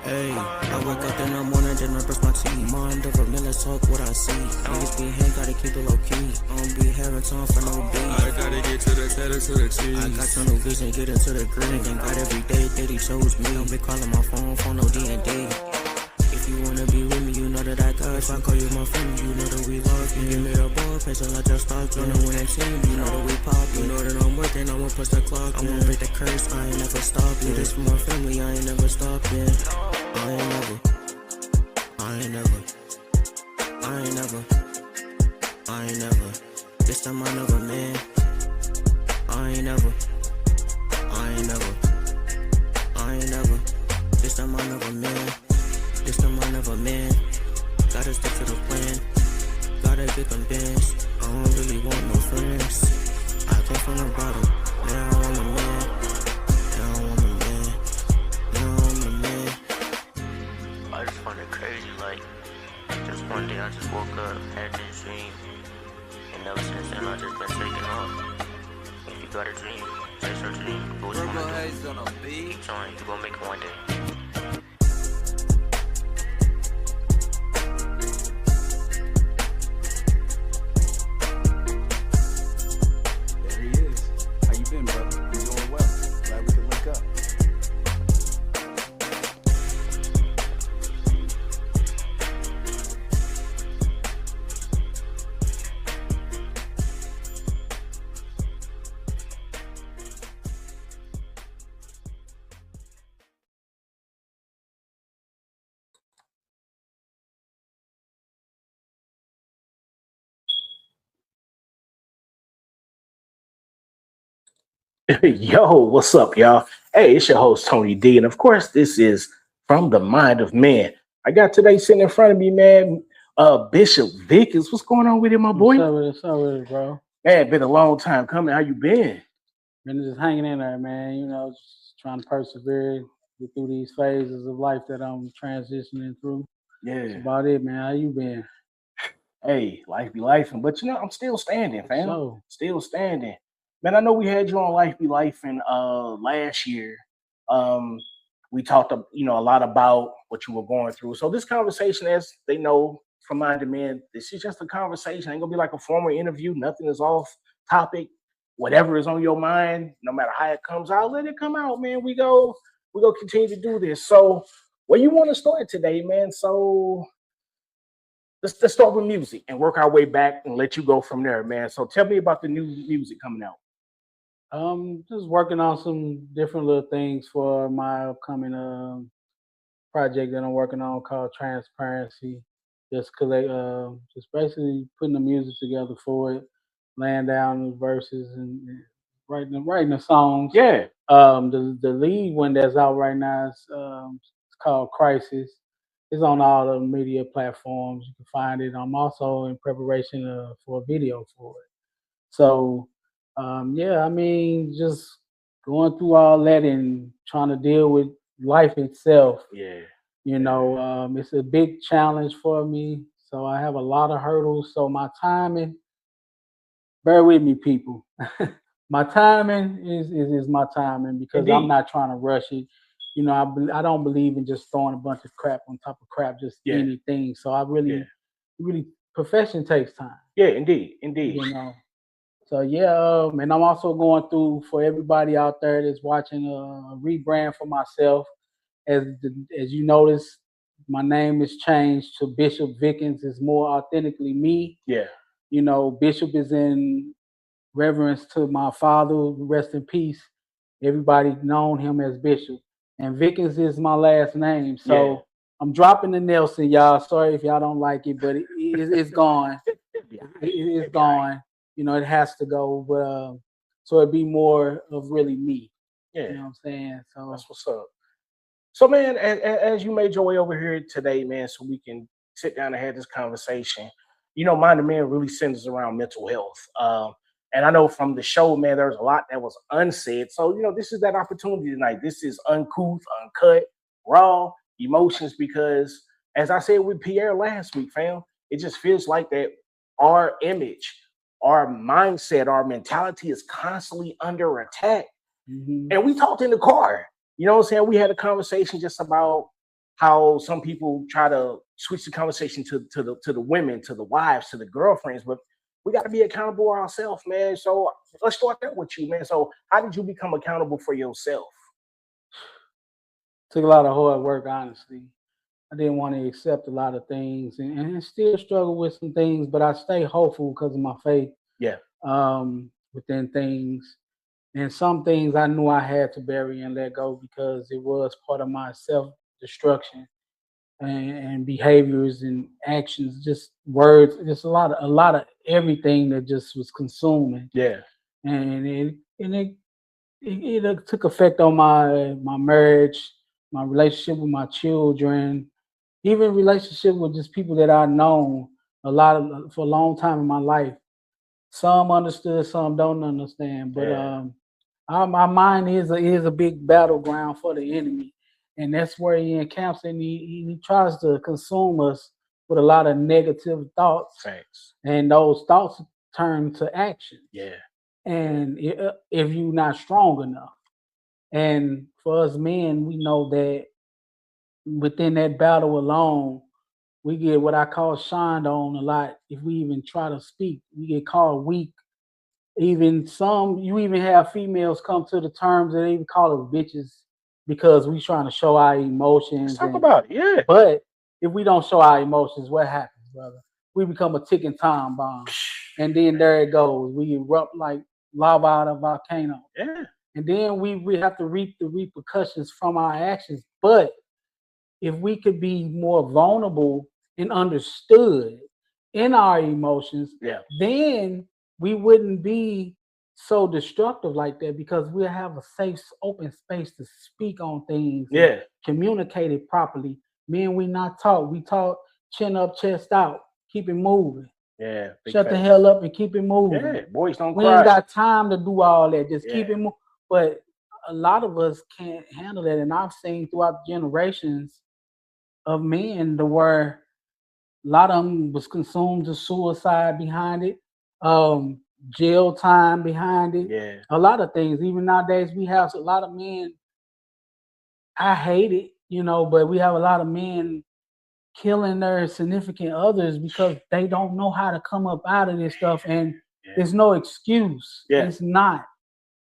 Hey, I wake up in the morning, then I brush my teeth. Mind over millions, talk what I see. Niggas be here, gotta keep it low key. I don't be having time for no beat. I gotta get to the tatter to the cheese. I got tunnel vision, get into the grid. Thank God every day that he chose me. Don't be calling my phone for no D&D. If you wanna be with me, you know that I got. If I call you my friend, you know that we love you. Give me the ball, pace till I just start. Join the winning team, you know that we pop. You know that I'm working, I'ma push the clock. I'ma break the curse, I ain't never stop. You this for my family, I ain't never stop, yeah. I ain't never, I ain't never, I ain't never, I ain't never. This time I never, man. I ain't never, I ain't never, I ain't never. This time I never, man. This time I never, man. Gotta stick to the plan. Gotta get them bands. I don't really want no friends. I came from the bottom. Now I'm a man. Now I'm a man. Now I'm a man. I just find it crazy, like, just one day I just woke up, had this dream, and ever since then I just been taking off. If you got a dream, chase your dream, do what you wanna do. Keep trying, you gonna make it one day. There he is. How you been, brother? You doing well? Glad we could link up. Yo, what's up, y'all? Hey, it's your host, Tony D. And of course, this is From the Mind of Man. I got today sitting in front of me, man, Bishop Vickers. What's going on with you, my boy? What's up with it, bro? Man, been a long time coming. How you been? Been just hanging in there, man. You know, just trying to persevere, get through these phases of life that I'm transitioning through. That's Yeah. about it, man. How you been? Hey, life be life. But you know, I'm still standing, fam. So, Still standing. Man, I know we had you on Life Be Life in last year. Um, we talked a lot about what you were going through. So this conversation, as they know from Mind to Man, this is just a conversation. Ain't gonna be like a formal interview. Nothing is off topic. Whatever is on your mind, no matter how it comes out, let it come out, man. We go continue to do this. So where you want to start today, man? So let's start with music and work our way back and let you go from there, man. So tell me about the new music coming out. just working on some different little things for my upcoming project that I'm working on called Transparency. Just basically putting the music together for it, laying down the verses and writing the songs. Yeah, The lead one that's out right now is it's called Crisis. It's on all the media platforms. You can find it. I'm also in preparation for a video for it. So yeah, I mean, just going through all that and trying to deal with life itself. yeah, You yeah. know, it's a big challenge for me. So I have a lot of hurdles. So my timing, bear with me, people. My timing is my timing because I'm Indeed. not trying to rush it. You know, I don't believe in just throwing a bunch of crap on top of crap, just Yeah, anything. So yeah, really, profession takes time. yeah. Indeed, indeed. You know. So yeah, and I'm also going through for everybody out there that's watching a rebrand for myself. As you notice, my name is changed to Bishop Vickens. Is more authentically me. Yeah, You know, Bishop is in reverence to my father, rest in peace. Everybody known him as Bishop. And Vickens is my last name. yeah, So I'm dropping the Nelson, y'all. Sorry if y'all don't like it, but it's gone. yeah. It's It'd be all right. gone. You know, it has to go. But so it'd be more of really me. Yeah, You know what I'm saying? So that's what's up. So, man, as you made your way over here today, man, so we can sit down and have this conversation, you know, Mind the Man really centers around mental health. And I know from the show, man, there's a lot that was unsaid. So, you know, this is that opportunity tonight. This is uncouth, uncut, raw emotions because, as I said with Pierre last week, fam, it just feels like that our image, our mindset, our mentality is constantly under attack. mhm. And we talked in the car. You know what I'm saying? We had a conversation just about how some people try to switch the conversation to the women, to the wives, to the girlfriends, but we got to be accountable ourselves, man. So let's start that with you, man. So how did you become accountable for yourself? Took a lot of hard work, honestly. I didn't want to accept a lot of things and still struggle with some things, but I stay hopeful because of my faith Yeah, within things. And some things I knew I had to bury and let go because it was part of my self destruction and behaviors and actions, just words, just a lot of everything that just was consuming. yeah, And it took effect on my marriage, my relationship with my children, even relationship with just people that I've known for a long time in my life. Some understood, some don't understand. But yeah. my mind is a big battleground for the enemy, and that's where he encamps and he tries to consume us with a lot of negative thoughts, Thanks. and those thoughts turn to action. Yeah, And if you're not strong enough, and for us men, we know that within that battle alone, we get what I call shined on a lot. If we even try to speak, we get called weak. Even you even have females come to the terms that they even call us bitches because we trying to show our let's emotions. talk about it. Yeah, But if we don't show our emotions, what happens, brother? We become a ticking time bomb. And then there it goes. We erupt like lava out of a volcano. yeah, And then we have to reap the repercussions from our actions. But if we could be more vulnerable and understood in our emotions, yeah, then we wouldn't be so destructive like that because we'll have a safe, open space to speak on things and yeah, communicate it properly. Men, we not talk. We talk chin up, chest out, keep it moving. yeah. Big Shut the facts. hell up and keep it moving. Yeah, boys don't We ain't cry. got time to do all that. Just keep Yeah. it moving. But a lot of us can't handle that. And I've seen throughout generations of men to where a lot of them was consumed to suicide behind it, jail time behind it, Yeah, a lot of things. Even nowadays, we have a lot of men. I hate it, but we have a lot of men killing their significant others because they don't know how to come up out of this stuff. And yeah, there's no excuse. Yeah. It's not,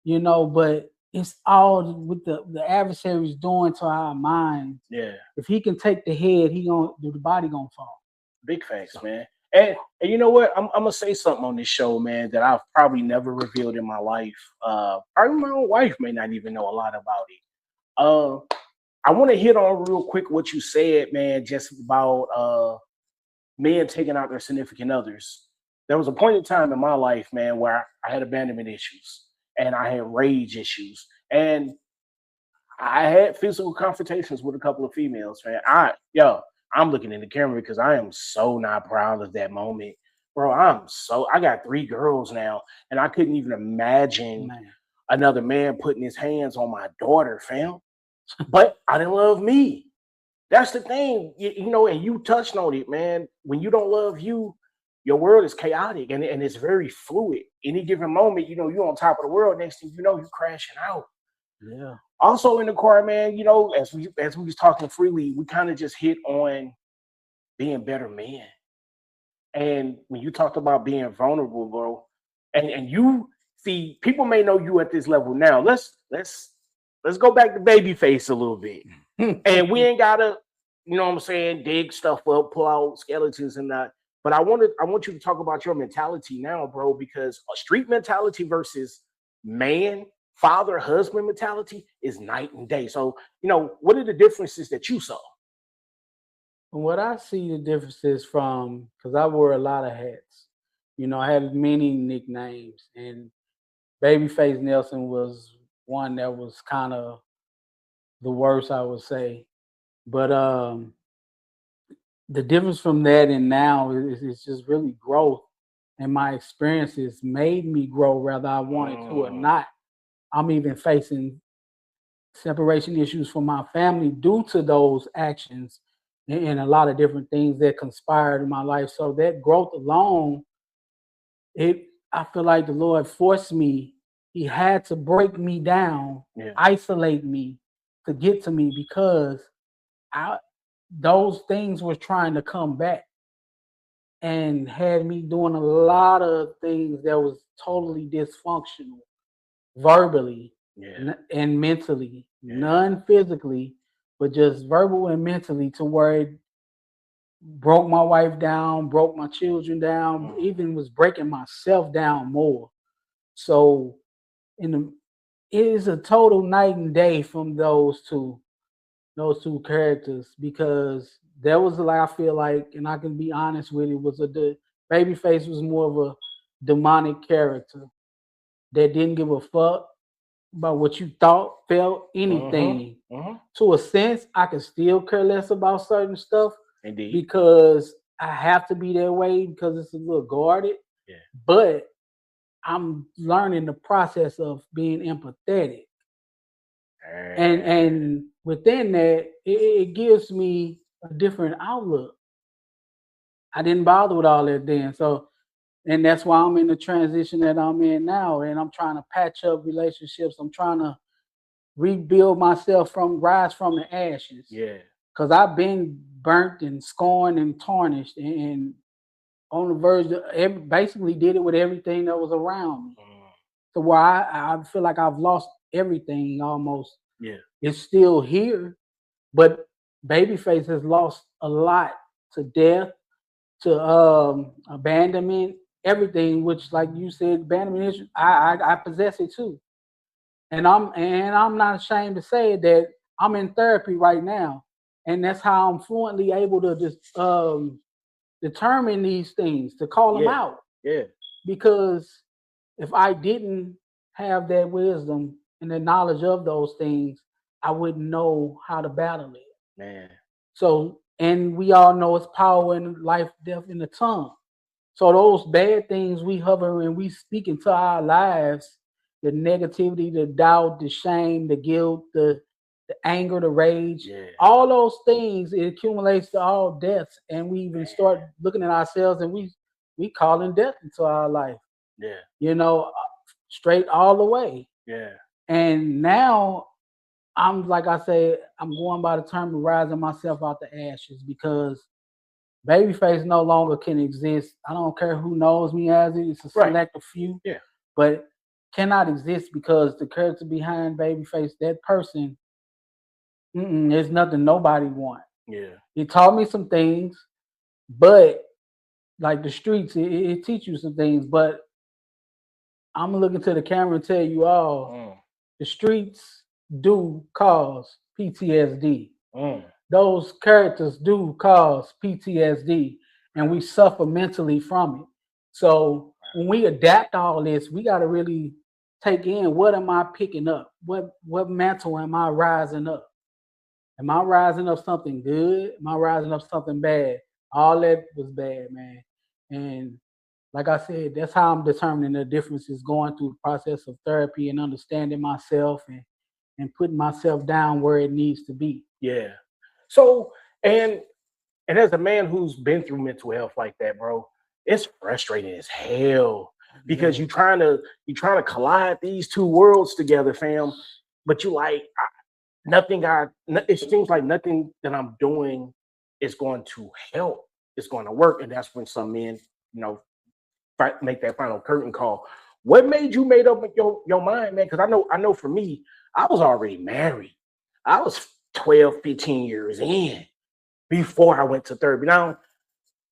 but it's all with the adversaries doing to our minds. yeah. If he can take the head, the body gonna fall. Big facts, man. And you know what? I'm gonna say something on this show, man, that I've probably never revealed in my life. Probably my own wife may not even know a lot about it. I want to hit on real quick what you said, man, just about men taking out their significant others. There was a point in time in my life, man, where I had abandonment issues and I had rage issues, and I had physical confrontations with a couple of females, man. I'm looking in the camera because I am so not proud of that moment, bro. I got 3 girls now, and I couldn't even imagine Man. another man putting his hands on my daughter, fam. But I didn't love me. That's the thing, and you touched on it, man. When you don't love you, your world is chaotic and it's very fluid. Any given moment, you're on top of the world. Next thing you know, you're crashing out. Yeah. Also in the car, man, as we was talking freely, we kind of just hit on being better men. And when you talked about being vulnerable, bro, and you see, people may know you at this level now. Let's go back to Babyface a little bit. And we ain't gotta, you know what I'm saying, dig stuff up, pull out skeletons and that. But I want you to talk about your mentality now, bro, because a street mentality versus man, father, husband mentality is night and day. So, what are the differences that you saw? What I see the differences from, because I wore a lot of hats. I had many nicknames, and Babyface Nelson was one that was kind of the worst, I would say. But the difference from that and now is just really growth. And my experiences made me grow, whether I wanted to or not. I'm even facing separation issues from my family due to those actions and a lot of different things that conspired in my life. So that growth alone, I feel like the Lord forced me. He had to break me down, Yeah. isolate me to get to me because those things were trying to come back and had me doing a lot of things that was totally dysfunctional, verbally Yeah. and mentally, Yeah. none physically, but just verbal and mentally, to where it broke my wife down, broke my children down, even was breaking myself down more. So in the it is a total night and day from those two characters, because there was like, I feel like, and I can be honest with it, was Babyface was more of a demonic character that didn't give a fuck about what you thought, felt, anything. To a sense, I can still care less about certain stuff Indeed. because I have to be that way because it's a little guarded. Yeah. But I'm learning the process of being empathetic. And within that, it gives me a different outlook. I didn't bother with all that then. So, and that's why I'm in the transition that I'm in now. And I'm trying to patch up relationships. I'm trying to rebuild myself rise from the ashes. Yeah. Because I've been burnt and scorned and tarnished and on the verge of basically did it with everything that was around me. So where I feel like I've lost everything almost. Yeah. It's still here, but Babyface has lost a lot to death, to abandonment, everything. Which, like you said, abandonment is I possess it too, and I'm not ashamed to say that I'm in therapy right now, and that's how I'm fluently able to just determine these things, to call them out. Yeah. Because if I didn't have that wisdom and the knowledge of those things, I wouldn't know how to battle it. Man. So, and we all know it's power in life, death in the tongue. So those bad things we hover and we speak into our lives, the negativity, the doubt, the shame, the guilt, the anger, the rage, all those things, it accumulates to all deaths. And we even start looking at ourselves and we calling death into our life. Yeah. You know, straight all the way. Yeah. And now I'm, like I say, I'm going by the term of rising myself out the ashes, because Babyface no longer can exist. I don't care who knows me as it. It's a select few. Yeah. But cannot exist because the character behind Babyface, that person, there's nothing nobody want. Yeah. He taught me some things, but like the streets, it teach you some things. But I'm gonna look into the camera and tell you all, the streets do cause PTSD. Those characters do cause PTSD, and we suffer mentally from it. So when we adapt all this, we got to really take in, what am I picking up? What mantle am I rising up? Am I rising up something good? Am I rising up something bad? All that was bad, man. And like I said, that's how I'm determining the difference, is going through the process of therapy and understanding myself and putting myself down where it needs to be. Yeah. So, and as a man who's been through mental health like that, bro, it's frustrating as hell, because you're trying to collide these two worlds together, fam. But you like it seems like nothing that I'm doing is going to help. It's going to work, and that's when some men, make that final curtain call. What made you made up your mind, man? Because I know for me, I was already married. I was 12, 15 years in before I went to therapy. Now,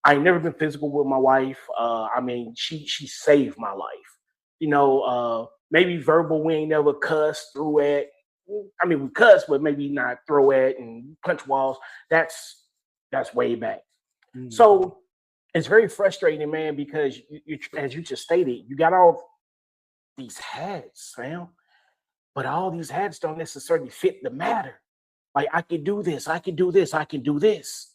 I ain't never been physical with my wife. I mean, she saved my life. Maybe verbal, we ain't never cussed, through at. I mean, we cuss, but maybe not throw at and punch walls. That's way back. So it's very frustrating, man, because you, as you just stated, you got all these hats, fam, but all these hats don't necessarily fit the matter. Like, I can do this, I can do this, I can do this.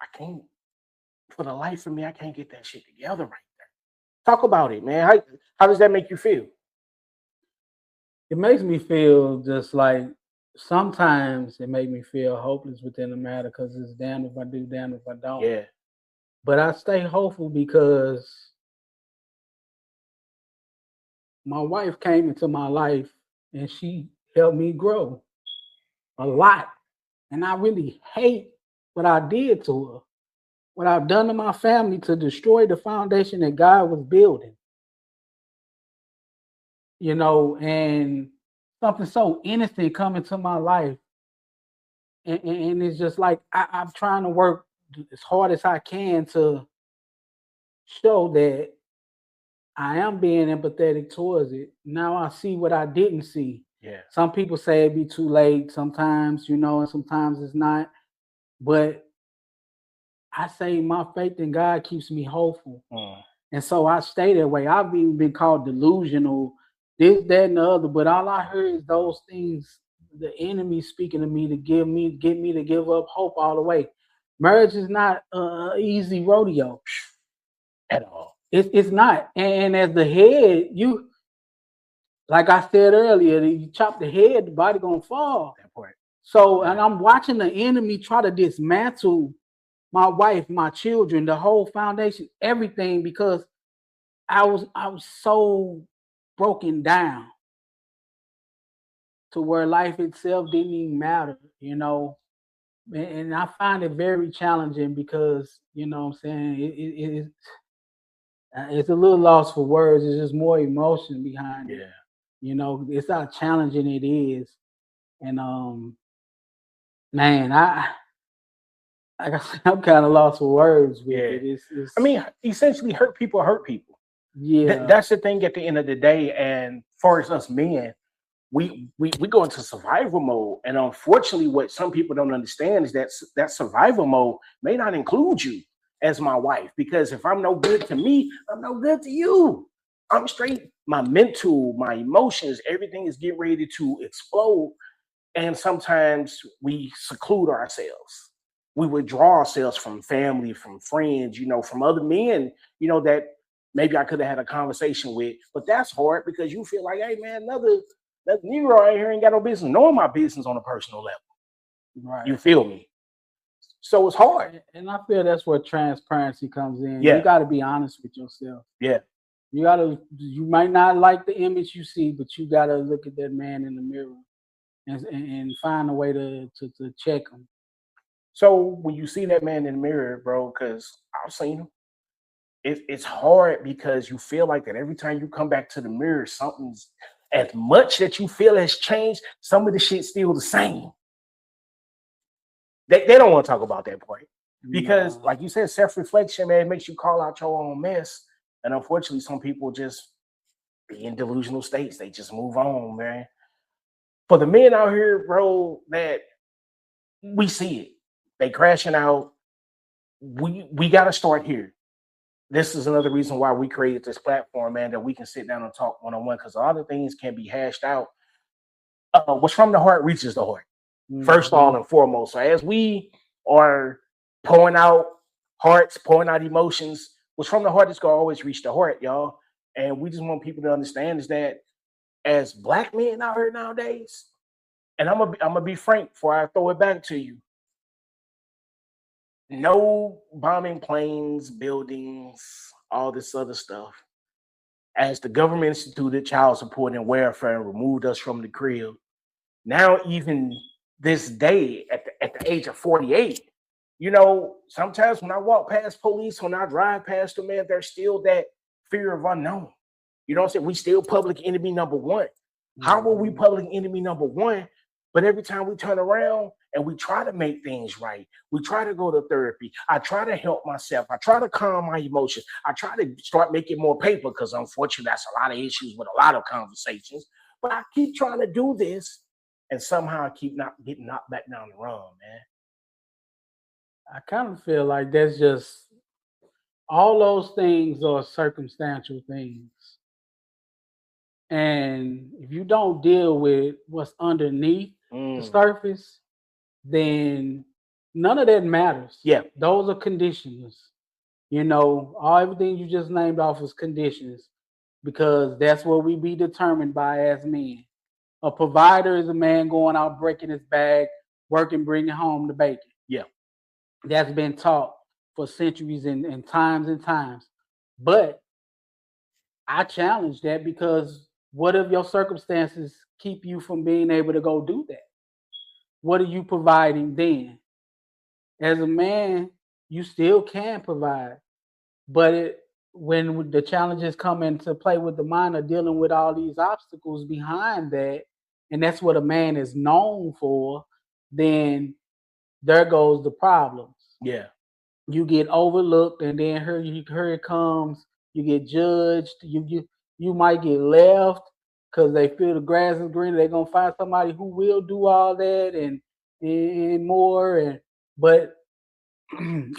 I can't, for the life of me, I can't get that shit together right there. Talk about it, man. How does that make you feel? It makes me feel just like, sometimes it makes me feel hopeless within the matter, because it's damned if I do, damned if I don't. Yeah. But I stay hopeful because my wife came into my life and she helped me grow a lot. And I really hate what I did to her, what I've done to my family to destroy the foundation that God was building. And something so innocent come into my life. And it's just like I'm trying to work as hard as I can to show that I am being empathetic towards it. Now I see what I didn't see. Yeah. Some people say it'd be too late sometimes, and sometimes it's not. But I say my faith in God keeps me hopeful. And so I stay that way. I've even been called delusional, this, that, and the other. But all I heard is those things, the enemy speaking to me to get me to give up hope all the way. Marriage is not an easy rodeo At all. It's not. And as the head, like I said earlier, you chop the head, the body gonna fall. That part. So, and I'm watching the enemy try to dismantle my wife, my children, the whole foundation, everything, because I was so broken down to where life itself didn't even matter, And I find it very challenging because, what I'm saying, it's a little lost for words. It's just more emotion behind it. It's how challenging it is. And man, I'm kind of lost for words with it. I mean, essentially, hurt people. Yeah, that's the thing at the end of the day. And for us men, we go into survival mode. And unfortunately, what some people don't understand is that survival mode may not include you as my wife, because if I'm no good to me, I'm no good to you. I'm straight. My mental, my emotions, everything is getting ready to explode. And sometimes we seclude ourselves. We withdraw ourselves from family, from friends, from other men, that maybe I could have had a conversation with. But that's hard because you feel like, hey, man, another Negro right here ain't got no business knowing my business on a personal level. Right. You feel me? So it's hard. And I feel that's where transparency comes in. Yeah. You got to be honest with yourself. Yeah. You might not like the image you see, but you got to look at that man in the mirror and find a way to check him. So when you see that man in the mirror, bro, because I've seen him, it's hard because you feel like that every time you come back to the mirror, something's, as much that you feel has changed, some of the shit's still the same. They don't want to talk about that point because, like you said, self-reflection, man, makes you call out your own mess. And unfortunately, some people just be in delusional states. They just move on, man. For the men out here, bro, that we see it, they crashing out. We got to start here. This is another reason why we created this platform, man, that we can sit down and talk one-on-one, because a lot of things can be hashed out. What's from the heart reaches the heart. First, all and foremost. So as we are pouring out hearts, pouring out emotions, what's from the heart is going to always reach the heart, y'all. And we just want people to understand is that as Black men out here nowadays, and I'm gonna be frank before I throw it back to you, no bombing planes, buildings, all this other stuff. As the government instituted child support and welfare and removed us from the crib, now even this day at the age of 48, sometimes when I walk past police, when I drive past them, man, there's still that fear of unknown. You know what I'm saying? We still public enemy number one. How are we public enemy number one? But every time we turn around and we try to make things right, we try to go to therapy, I try to help myself, I try to calm my emotions, I try to start making more paper, because unfortunately that's a lot of issues with a lot of conversations. But I keep trying to do this, and somehow I keep not getting knocked back down the run, man. I kind of feel like that's just, all those things are circumstantial things. And if you don't deal with what's underneath the surface, then none of that matters. Yeah. Those are conditions. Everything you just named off is conditions, because that's what we be determined by as men. A provider is a man going out, breaking his bag, working, bringing home the bacon. Yeah. That's been taught for centuries and times. But I challenge that, because what if your circumstances keep you from being able to go do that? what are you providing then? As a man, you still can provide, but when the challenges come into play with the mind of dealing with all these obstacles behind that, and that's what a man is known for, then there goes the problems. Yeah. You get overlooked, and then here it comes. You get judged. You might get left because they feel the grass is greener. They're gonna find somebody who will do all that and more. But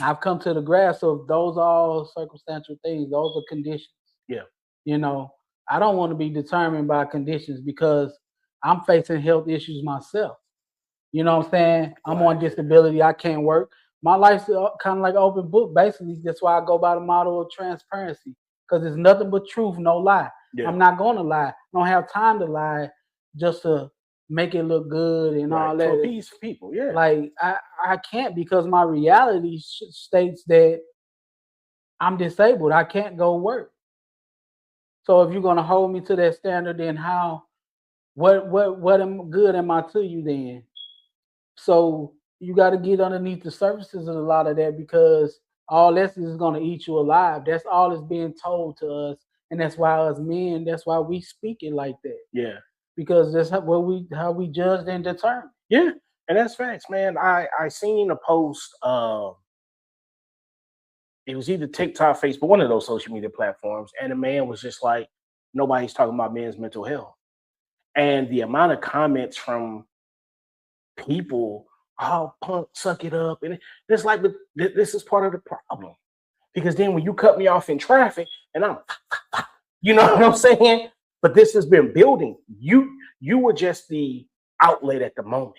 I've come to the grasp of those are all circumstantial things. Those are conditions. Yeah. You know, I don't want to be determined by conditions because I'm facing health issues myself. You know what I'm saying? I'm on disability. I can't work. My life's kind of like open book. Basically, that's why I go by the model of transparency because it's nothing but truth, no lie. Yeah. I'm not going to lie. I don't have time to lie just to make it look good and all that. To appease people, yeah. Like I can't because my reality states that I'm disabled. I can't go work. So if you're gonna hold me to that standard, then what good am I to you then? So you got to get underneath the surfaces of a lot of that because all this is gonna eat you alive. That's all that's being told to us, and that's why us men, that's why we speak it like that. Yeah. Because that's how we judge and determine. Yeah, and that's facts, man. I seen a post. It was either TikTok, Facebook, one of those social media platforms, and the man was just like, "Nobody's talking about men's mental health," and the amount of comments from people, "Oh, punk, suck it up," and it's like, but this is part of the problem because then when you cut me off in traffic, and I'm, you know what I'm saying? But this has been building. You were just the outlet at the moment,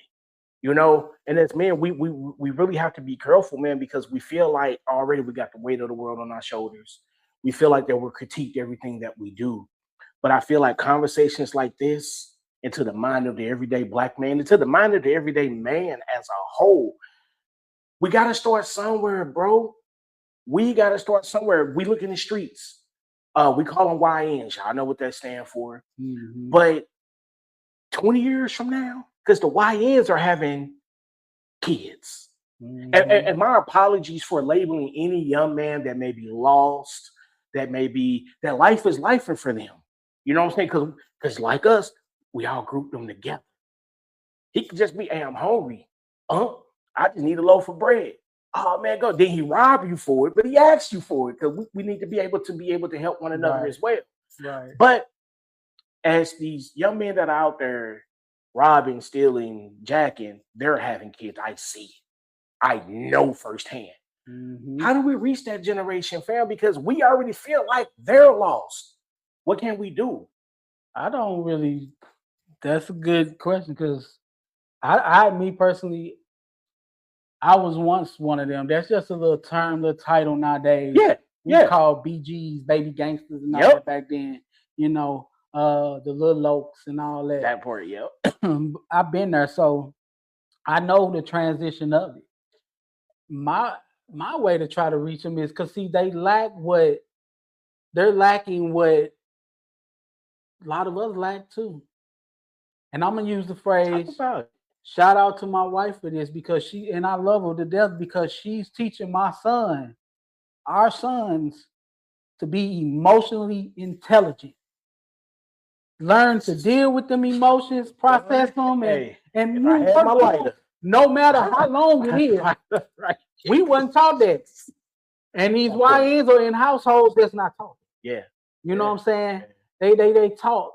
you know. And as men, we really have to be careful, man, because we feel like already we got the weight of the world on our shoulders. We feel like that we're critiqued everything that we do. But I feel like conversations like this, into the mind of the everyday Black man, into the mind of the everyday man as a whole, we got to start somewhere, bro. We got to start somewhere. We look in the streets. We call them YNs. Y'all know what that stands for. Mm-hmm. But 20 years from now, because the YNs are having kids. Mm-hmm. And my apologies for labeling any young man that may be lost, that life is life for them. You know what I'm saying? Because like us, we all group them together. He could just be, "Hey, I'm hungry. I just need a loaf of bread." Oh man, go. Then he rob you for it, but he asks you for it because we need to be able to help one another as well. Right. But as these young men that are out there robbing, stealing, jacking, they're having kids. I see it. I know firsthand. Mm-hmm. How do we reach that generation, fam? Because we already feel like they're lost. What can we do? I don't really. That's a good question because me personally, I was once one of them. That's just a little term, little title nowadays. We call BGs, baby gangsters, and all that back then. You know, the little lokes and all that. That part, yep. I've been there, so I know the transition of it. My way to try to reach them is because see, they're lacking what a lot of us lack too. And I'm gonna use the phrase. Shout out to my wife for this because I love her to death because she's teaching our sons, to be emotionally intelligent. Learn to deal with them emotions, process them, and move forward. No matter how long it is. Right. We wasn't taught that. And these YNs are in households that's not taught. Yeah. You know what I'm saying? They taught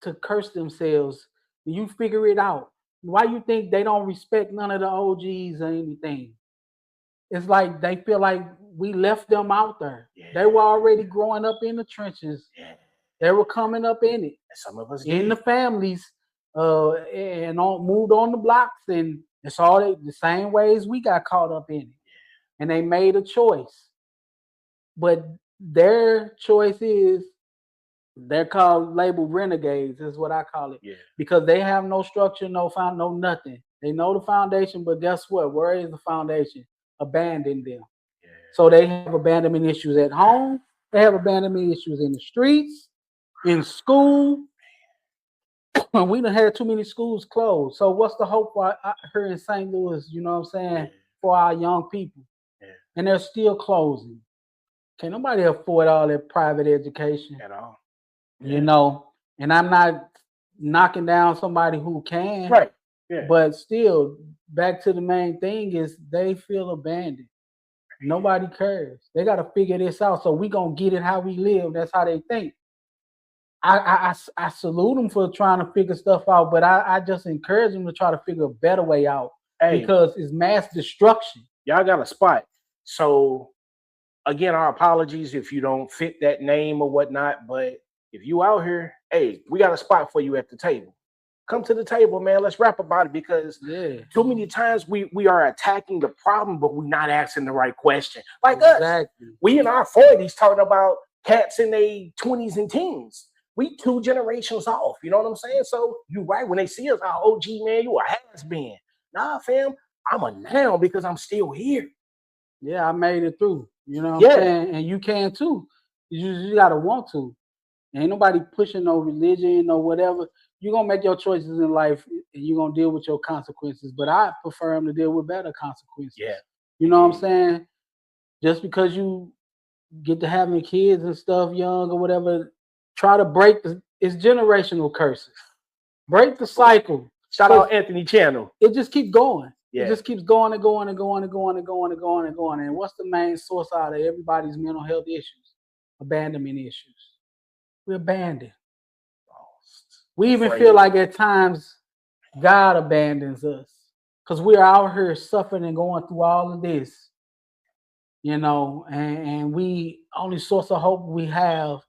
to curse themselves. You figure it out. Why you think they don't respect none of the OGs or anything? It's like they feel like we left them out there. Yeah. They were already growing up in the trenches. Yeah. They were coming up in it. Some of us in the families, and moved on the blocks, and it's all the same ways we got caught up in it. And they made a choice, but their choice is they're labeled renegades. Is what I call it. Yeah. Because they have no structure, no nothing. They know the foundation, but guess what? Where is the foundation? Abandoned them. Yeah. So they have abandonment issues at home. They have abandonment issues in the streets, in school. we done had too many schools closed. So what's the hope for here in St. Louis, you know what I'm saying, for our young people? Yeah. And they're still closing. Can't nobody afford all that private education At all. you know, and I'm not knocking down somebody who can, Right. Yeah. but still, back to the main thing is they feel abandoned. Nobody cares. They got to figure this out. So we gonna get it how we live. That's how they think. I salute them for trying to figure stuff out, but I just encourage them to try to figure a better way out because it's mass destruction. Y'all got a spot. So again, our apologies if you don't fit that name or whatnot, but if you out here, hey, we got a spot for you at the table. Come to the table, man. Let's rap about it because too many times we are attacking the problem, but we're not asking the right question. Like us, we in our 40s talking about cats in their 20s and teens. We 2 generations off. You know what I'm saying? So you right when they see us, our OG man, you a has been. Nah, fam, I'm a now because I'm still here. Yeah, I made it through. You know what I'm saying? And you can too. You gotta want to. Ain't nobody pushing no religion or whatever. You're gonna make your choices in life and you're gonna deal with your consequences. But I prefer them to deal with better consequences. Yeah. You know what I'm saying? Just because you get to having kids and stuff young or whatever, try to break it's generational curses. Break the cycle. Shout out Anthony Channel. It just keeps going. Yeah. It just keeps going and going and going and going and going and going and going. And what's the main source out of everybody's mental health issues? Abandonment issues. We're abandoned. We even feel like at times God abandons us because we're out here suffering and going through all of this, you know, and we only source of hope we have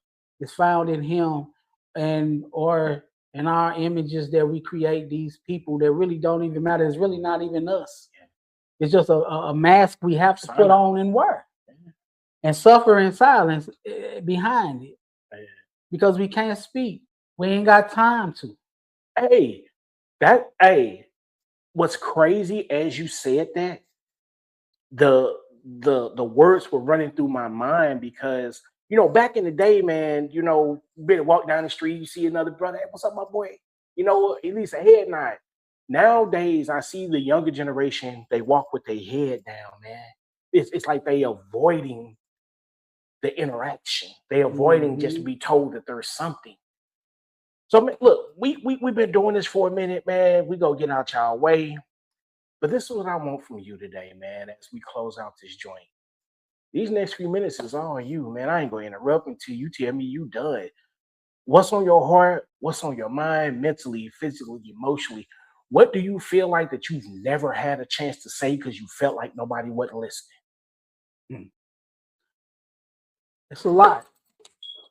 is found in Him and or in our images that we create these people that really don't even matter. It's really not even us. It's just a mask we have to put on and wear and suffer in silence behind it because we can't speak. We ain't got time to. What's crazy as you said that, the words were running through my mind because, you know, back in the day, man, you know, better walk down the street, you see another brother, hey, what's up, my boy? You know, at least a head nod. Nowadays, I see the younger generation, they walk with their head down, man. It's like they avoiding the interaction. They avoiding just to be told that there's something. So look, we've been doing this for a minute, man. We go get out y'all way. But this is what I want from you today, man, as we close out this joint. These next few minutes is all you, man. I ain't gonna interrupt until you tell me you done. What's on your heart? What's on your mind, mentally, physically, emotionally? What do you feel like that you've never had a chance to say because you felt like nobody wasn't listening? It's a lot.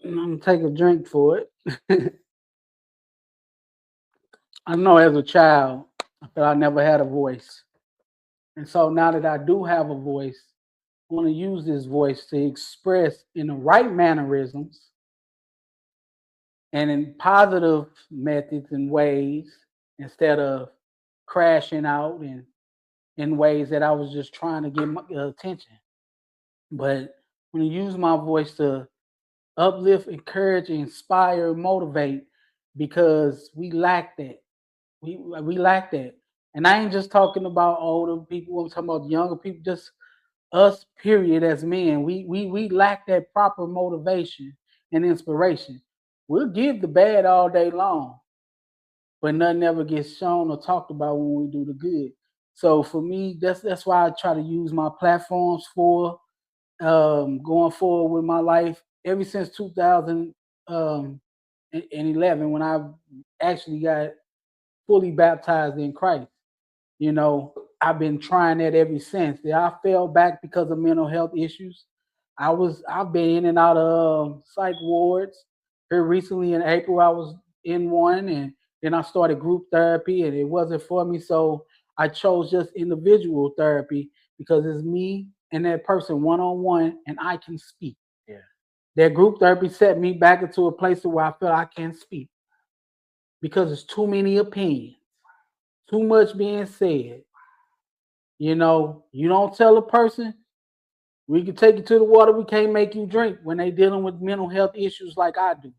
I'm gonna take a drink for it. I know as a child that I never had a voice. And so now that I do have a voice, I want to use this voice to express in the right mannerisms and in positive methods and ways instead of crashing out and in ways that I was just trying to get my attention. But I'm going to use my voice to uplift, encourage, inspire, motivate because we lack that. We lack that. And I ain't just talking about older people. I'm talking about younger people, just us, period, as men. We lack that proper motivation and inspiration. We'll give the bad all day long, but nothing ever gets shown or talked about when we do the good. So for me, that's why I try to use my platforms for going forward with my life ever since 2011 when I actually got fully baptized in Christ. You know, I've been trying that ever since. I fell back because of mental health issues. I've been in and out of psych wards. Here recently in April, I was in one, and then I started group therapy, and it wasn't for me. So I chose just individual therapy because it's me and that person one-on-one, and I can speak. Yeah. That group therapy set me back into a place where I felt I can't speak because there's too many opinions, too much being said. You know, you don't tell a person, we can take you to the water, we can't make you drink when they dealing with mental health issues like I do.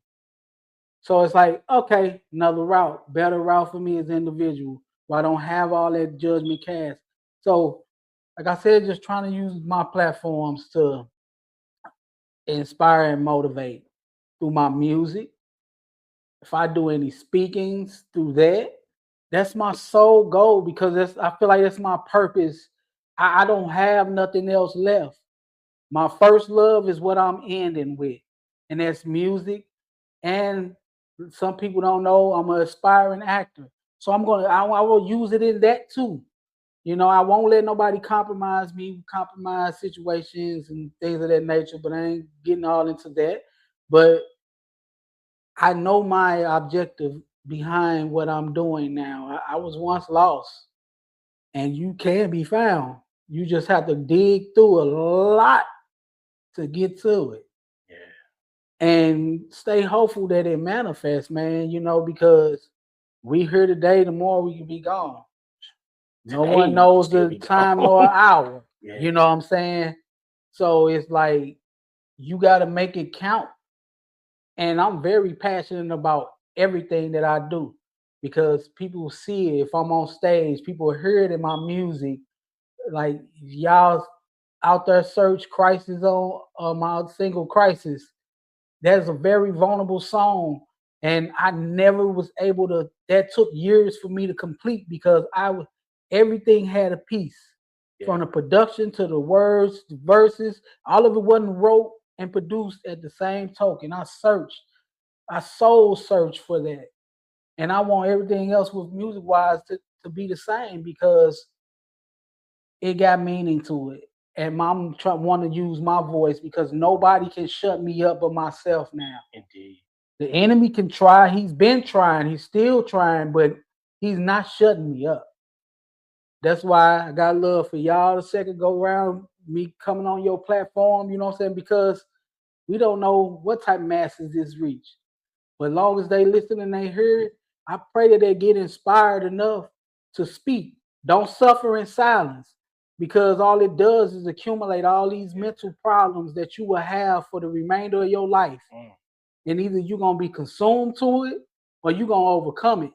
So it's like, okay, another route, better route for me as an individual. Where I don't have all that judgment cast. So, like I said, just trying to use my platforms to inspire and motivate through my music. If I do any speakings through that, that's my sole goal because I feel like that's my purpose. I don't have nothing else left. My first love is what I'm ending with, and that's music. And some people don't know I'm an aspiring actor, so I will use it in that too. You know, I won't let nobody compromise me, compromise situations and things of that nature. But I ain't getting all into that. But I know my objective behind what I'm doing now. I was once lost, and you can be found. You just have to dig through a lot to get to it. Yeah. And stay hopeful that it manifests, man, you know, because we here today, tomorrow we can be gone. No Today, one knows still the be time gone. nor hour. Yeah. You know what I'm saying? So it's like you got to make it count. And I'm very passionate about everything that I do because people see it. If I'm on stage, people hear it in my music. Like y'all out there search Crisis on my single Crisis. That's a very vulnerable song. And I never was able to, that took years for me to complete because everything had a piece. Yeah. From the production to the words, the verses, all of it wasn't wrote and produced at the same token. I soul searched for that. And I want everything else with music wise to be the same because it got meaning to it. And I'm want to use my voice because nobody can shut me up but myself now. Indeed. The enemy can try. He's been trying. He's still trying, but he's not shutting me up. That's why I got love for y'all the second go round, me coming on your platform, you know what I'm saying? Because we don't know what type of masses this reach. But as long as they listen and they hear it, I pray that they get inspired enough to speak. Don't suffer in silence because all it does is accumulate all these mental problems that you will have for the remainder of your life. And either you're going to be consumed to it or you're going to overcome it.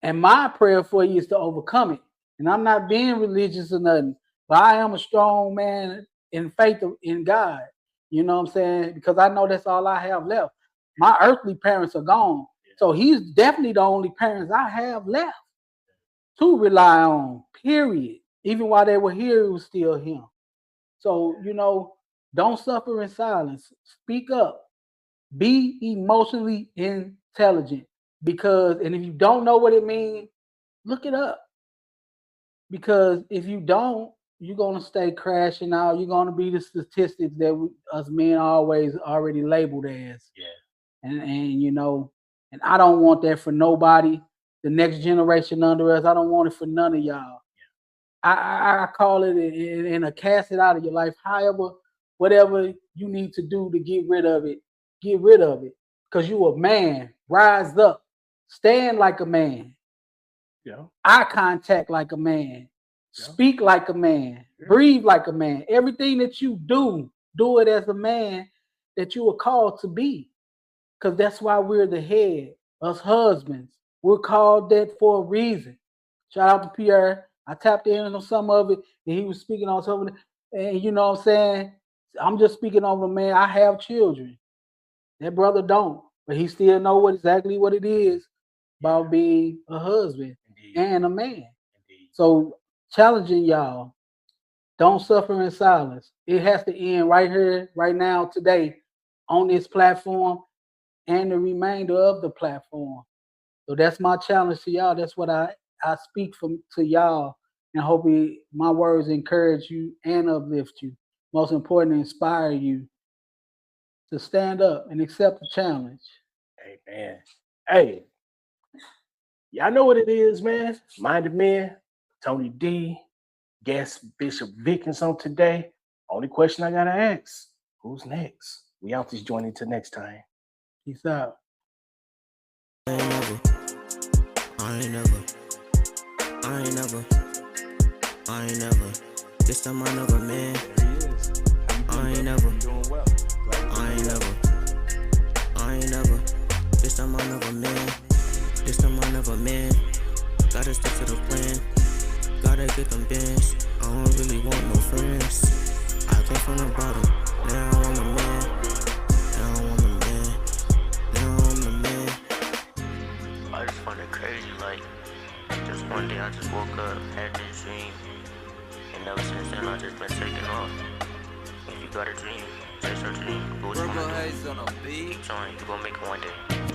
And my prayer for you is to overcome it. And I'm not being religious or nothing, but I am a strong man in faith in God. You know what I'm saying? Because I know that's all I have left. My earthly parents are gone. So he's definitely the only parents I have left to rely on, period. Even while they were here, it was still him. So, you know, don't suffer in silence. Speak up. Be emotionally intelligent. Because, and if you don't know what it means, look it up. Because if you don't, you're going to stay crashing out. You're going to be the statistics that us men always already labeled as. Yeah. And you know, and I don't want that for nobody. The next generation under us, I don't want it for none of y'all. I call it in a cast it out of your life. However, whatever you need to do to get rid of it, get rid of it. Because you a man. Rise up. Stand like a man. Yeah. Eye contact like a man. Yeah. Speak like a man. Yeah. Breathe like a man. Everything that you do it as a man that you are called to be. Because that's why we're the head. Us husbands. We're called that for a reason. Shout out to Pierre. I tapped in on some of it, and he was speaking on some of it. And you know what I'm saying? I'm just speaking on a man. I have children. That brother don't. But he still know exactly what it is about being a husband. Indeed. And a man. Indeed. So challenging y'all. Don't suffer in silence. It has to end right here, right now, today, on this platform and the remainder of the platform. So that's my challenge to y'all. That's what I speak to y'all, and hopefully my words encourage you and uplift you. Most importantly, inspire you to stand up and accept the challenge. Amen. Hey, y'all know what it is, man. Minded Men, Tony D, guest Bishop Vickens on today. Only question I gotta ask: who's next? We out this joint until next time. Peace out. I ain't never. This time I never, man. I ain't never. This time I never. gotta stick to the plan. Gotta get them bands. I don't really want no friends. I came from the bottom, now I'm the man. Now I'm the man. Now I'm the man. I just find it crazy, like, just one day I just woke up, had this dream, and ever since then I just been taking off. If you got a dream, chase your dream, do what you wanna do. Keep trying, you gon' make it one day.